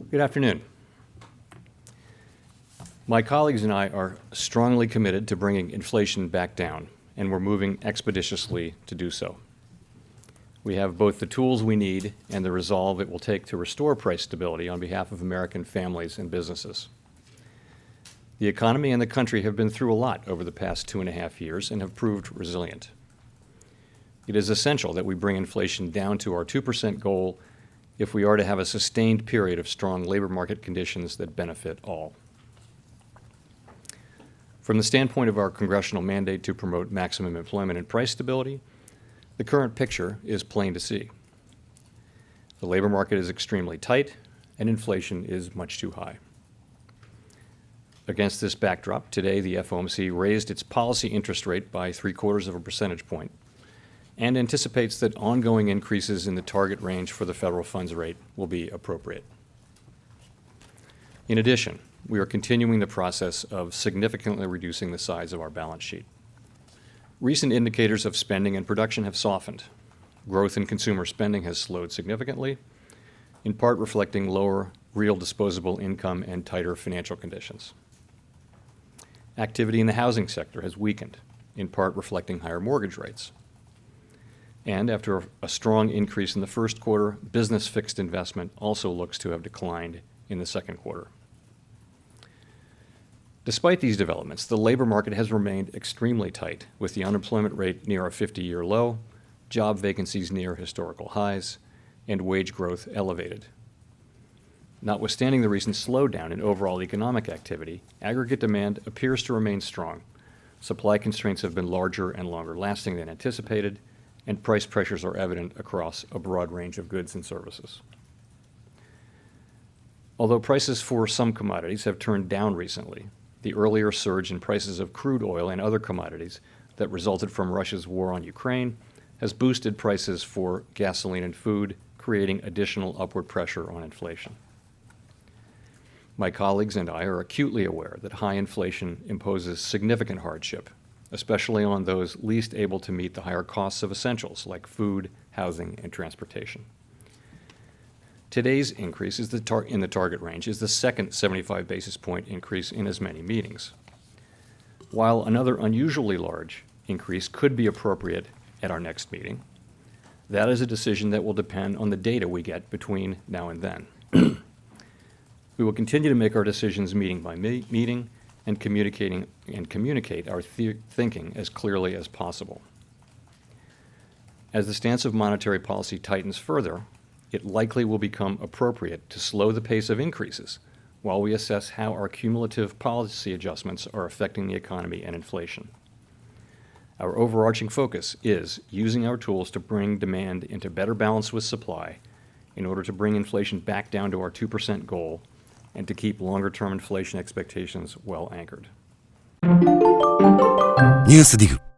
Good afternoon. My colleagues and I are strongly committed to bringing inflation back down, and we're moving expeditiously to do so. We have both the tools we need and the resolve it will take to restore price stability on behalf of American families and businesses. The economy and the country have been through a lot over the past 2.5 years and have proved resilient. It is essential that we bring inflation down to our 2% goal if we are to have a sustained period of strong labor market conditions that benefit all. From the standpoint of our congressional mandate to promote maximum employment and price stability, the current picture is plain to see. The labor market is extremely tight, and inflation is much too high. Against this backdrop, today the FOMC raised its policy interest rate by 0.75 percentage point and anticipates that ongoing increases in the target range for the federal funds rate will be appropriate. In addition, we are continuing the process of significantly reducing the size of our balance sheet. Recent indicators of spending and production have softened. Growth in consumer spending has slowed significantly, in part reflecting lower real disposable income and tighter financial conditions. Activity in the housing sector has weakened, in part reflecting higher mortgage rates. And after a strong increase in the first quarter, business fixed investment also looks to have declined in the second quarter. Despite these developments, the labor market has remained extremely tight, with the unemployment rate near a 50-year low, job vacancies near historical highs, and wage growth elevated. Notwithstanding the recent slowdown in overall economic activity, aggregate demand appears to remain strong. Supply constraints have been larger and longer lasting than anticipated, and price pressures are evident across a broad range of goods and services. Although prices for some commodities have turned down recently, the earlier surge in prices of crude oil and other commodities that resulted from Russia's war on Ukraine has boosted prices for gasoline and food, creating additional upward pressure on inflation. My colleagues and I are acutely aware that high inflation imposes significant hardship, especially on those least able to meet the higher costs of essentials like food, housing, and transportation. Today's increase in the target range is the second 75 basis point increase in as many meetings. While another unusually large increase could be appropriate at our next meeting, that is a decision that will depend on the data we get between now and then. We will continue to make our decisions meeting by meeting and communicate our thinking as clearly as possible. As the stance of monetary policy tightens further, it likely will become appropriate to slow the pace of increases while we assess how our cumulative policy adjustments are affecting the economy and inflation. Our overarching focus is using our tools to bring demand into better balance with supply in order to bring inflation back down to our 2% goal and to keep longer-term inflation expectations well anchored. ニュースディグ